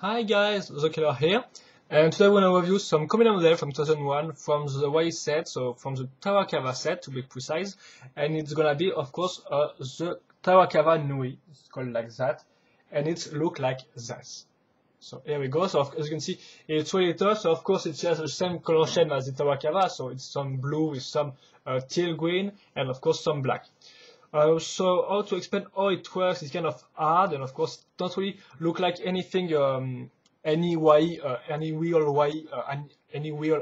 Hi guys, The Killer here, and today we're going to review some comedy model from 2001 from the Y set, so from the Tarakava set to be precise, and it's going to be, of course, the Tarakava Nui, it's called like that, and it looks like this. So here we go, so as you can see, it's really tough, so of course it has the same color scheme as the Tarakava, so it's some blue with some teal green, and of course some black. So how to explain how it works is kind of hard, and of course don't really look like anything, any real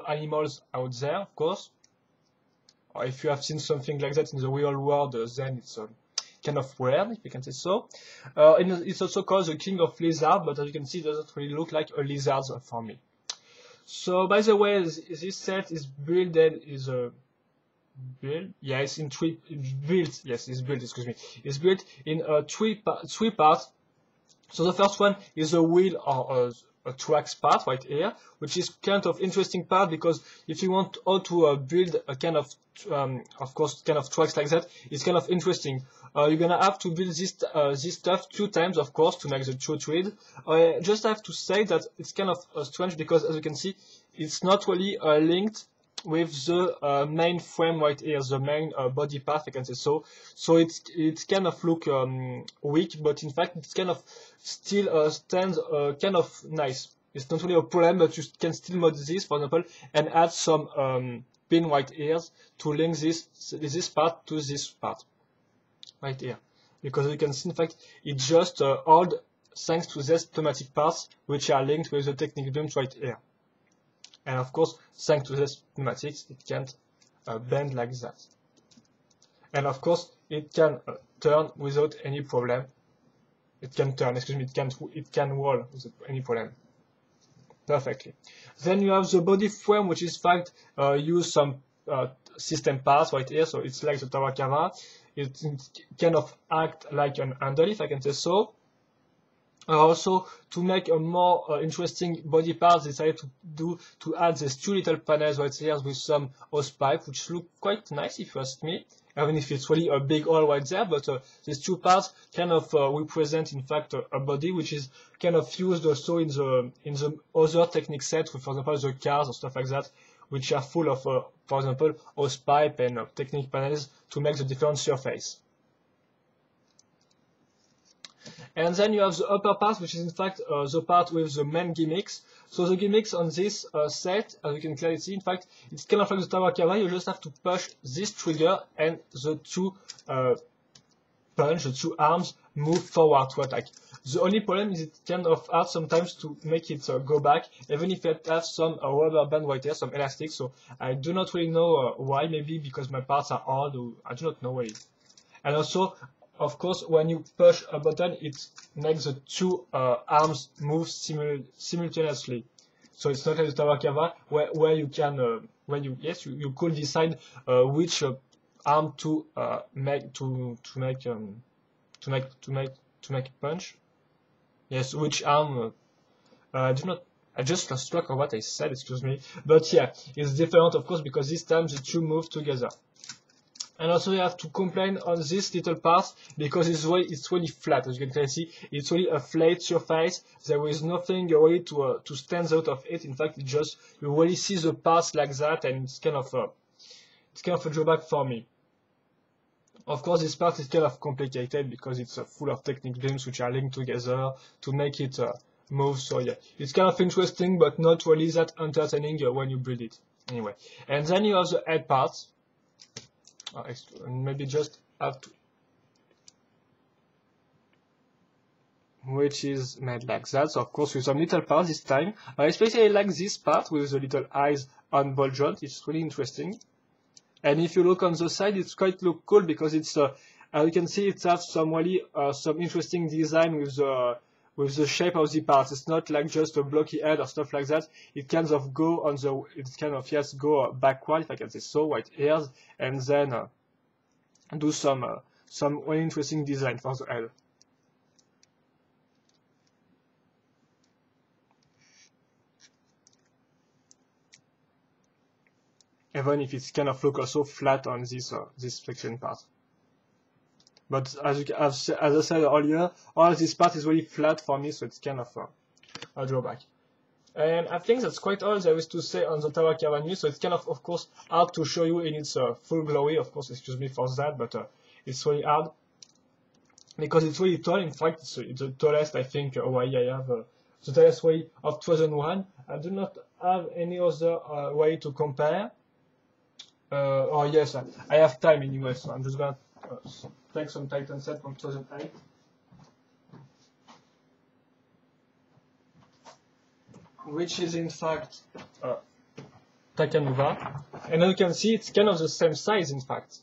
animals out there, of course. Or if you have seen something like that in the real world, then it's kind of weird, if you can say so. And it's also called the King of Lizards, but as you can see, it doesn't really look like a lizard for me. So by the way, this set is built and is a it's built in three parts. So the first one is the wheel or a tracks part right here, which is kind of interesting part because if you want how to build a kind of tracks like that, it's kind of interesting. You're gonna have to build this stuff 2 times, of course, to make the true thread. I just have to say that it's kind of strange because, as you can see, it's not really linked with the main frame right here, the main body part, I can say so. So it kind of look weak, but in fact it's kind of still stands kind of nice. It's not really a problem, but you can still mod this, for example, and add some pin right here to link this part to this part right here, because you can see in fact it just old thanks to these pneumatic parts which are linked with the technique beams right here. And of course, thanks to this pneumatics, it can't bend like that. And of course, it can turn without any problem. It can turn, excuse me, it can roll without any problem. Perfectly. Then you have the body frame, which is in fact use some system parts right here. So it's like the Tarakava. It kind of act like an handle, if I can say so. Also, to make a more interesting body part, decided to add these 2 little panels right here with some hose pipe, which look quite nice if you ask me, even if it's really a big hole right there. But these 2 parts kind of represent, in fact, a body which is kind of used also in the other technique set, with, for example, the cars or stuff like that, which are full of, for example, hose pipe and technique panels to make the different surface. And then you have the upper part, which is in fact the part with the main gimmicks. So the gimmicks on this set, as you can clearly see, in fact, it's kind of like the Tarakava. You just have to push this trigger and the 2 the 2 arms move forward to attack. The only problem is it kind of hard sometimes to make it go back, even if it has some rubber band right here, some elastic. So I do not really know why, maybe because my parts are old, or I do not know why. And also, of course, when you push a button, it makes the 2 arms move simultaneously. So it's not like the Tarakava where you can, you could decide which arm to make punch. Yes, which arm? I just lost track of what I said. Excuse me. But yeah, it's different, of course, because this time the 2 move together. And also you have to complain on this little part because it's really flat. As you can see, it's really a flat surface. There is nothing really to stand out of it. In fact, it just, you really see the parts like that, and it's kind of a drawback for me. Of course, this part is kind of complicated because it's full of technique beams which are linked together to make it move. So yeah, it's kind of interesting, but not really that entertaining when you build it. Anyway, and then you have the head parts. Maybe just have to, which is made like that. So of course with some little parts this time. I especially like this part with the little eyes on ball joint. It's really interesting. And if you look on the side, it's quite look cool because it's as you can see, it has some really some interesting design with the shape of the parts. It's not like just a blocky head or stuff like that. It kind of go on the, it's kind of go backward, if I can say so, right here, and then do some really interesting design for the head. Even if it's kind of look also flat on this section part. But as I said earlier, all this part is really flat for me, so it's kind of drawback. And I think that's quite all there is to say on the Tarakava Nui. So it's kind of course, hard to show you in its full glory. Of course, excuse me for that, but it's really hard because it's really tall. In fact, it's the tallest, I think, Hawaii I have. The tallest way of 2001. I do not have any other way to compare. Oh yes, I have time anyway, so I'm just gonna take some Titan set from 2008. Which is in fact Takanova, and as you can see, it's kind of the same size in fact.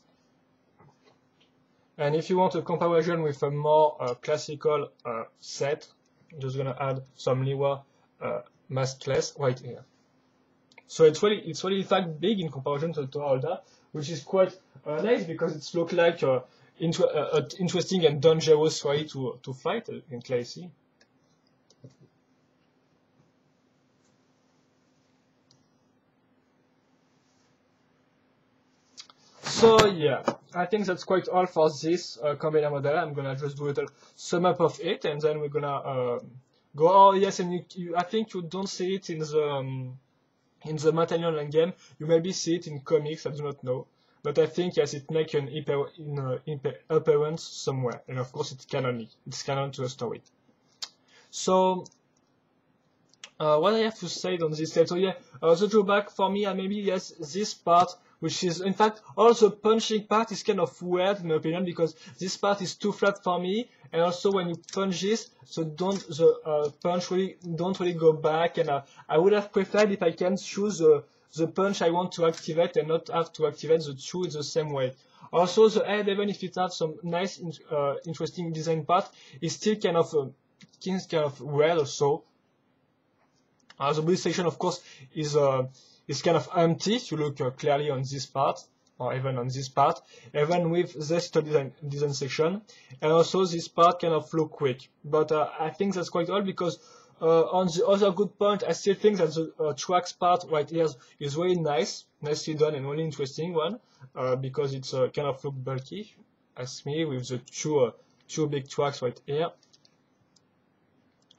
And if you want a comparison with a more classical set, I'm just gonna add some Liwa maskless right here. So it's really in fact big in comparison to the Toralda, which is quite nice because it looks like interesting and dangerous way to fight in Clay-C. So yeah, I think that's quite all for this combiner model. I'm gonna just do a little sum up of it, and then we're gonna go. Oh yes, and I think you don't see it in the Mountain Online game. You maybe see it in comics. I do not know, but I think yes, it makes an appearance somewhere, and of course it's canon. It's canon to the story. So. What I have to say on this set, so yeah, the drawback for me, and maybe yes, this part, which is in fact all the punching part is kind of weird in my opinion because this part is too flat for me, and also when you punch this, so the punch really don't really go back, and I would have preferred if I can choose the punch I want to activate and not have to activate the two in the same way. Also, the head, even if it has some nice, interesting design part, is still kind of weird also. The body section, of course, is kind of empty if you look clearly on this part, or even on this part, even with this design section. And also this part kind of look quick. But I think that's quite all because on the other good point, I still think that the tracks part right here is really nicely done and really interesting one, because it's kind of look bulky, as me, with the two big tracks right here.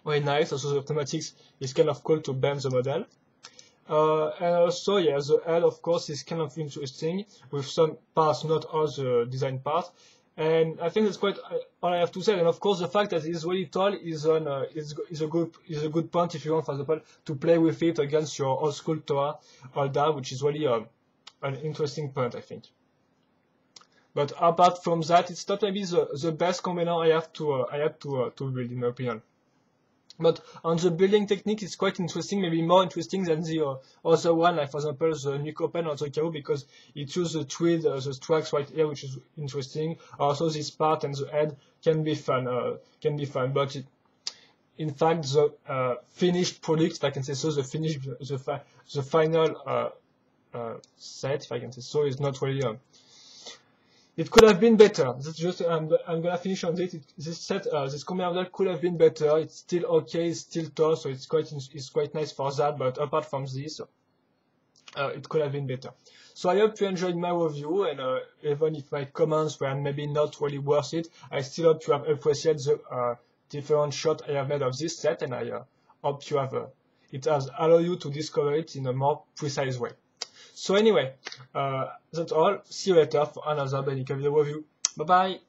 Very nice. Also, the automatics is kind of cool to bend the model. And also, yeah, the head, of course, is kind of interesting with some parts, not all the design parts. And I think that's quite all I have to say. And of course, the fact that it's really tall is a good point if you want, for example, to play with it against your old school Toa Holda, which is really an interesting point, I think. But apart from that, it's not maybe the best combiner I have to build, in my opinion. But on the building technique, it's quite interesting, maybe more interesting than the other one, like for example the Nuke Open or the KO, because it uses the tweed, the tracks right here, which is interesting. Also, this part and the head can be fun, But in fact, the finished product, if I can say so, the final set, if I can say so, is not really. It could have been better. That's just I'm gonna finish on this. This set, this combiner model could have been better. It's still okay. It's still tall, so it's quite nice for that. But apart from this, it could have been better. So I hope you enjoyed my review, and even if my comments were maybe not really worth it, I still hope you have appreciated the different shots I have made of this set, and I hope you have it has allowed you to discover it in a more precise way. So anyway, that's all. See you later for another Bionicle video review. Bye bye!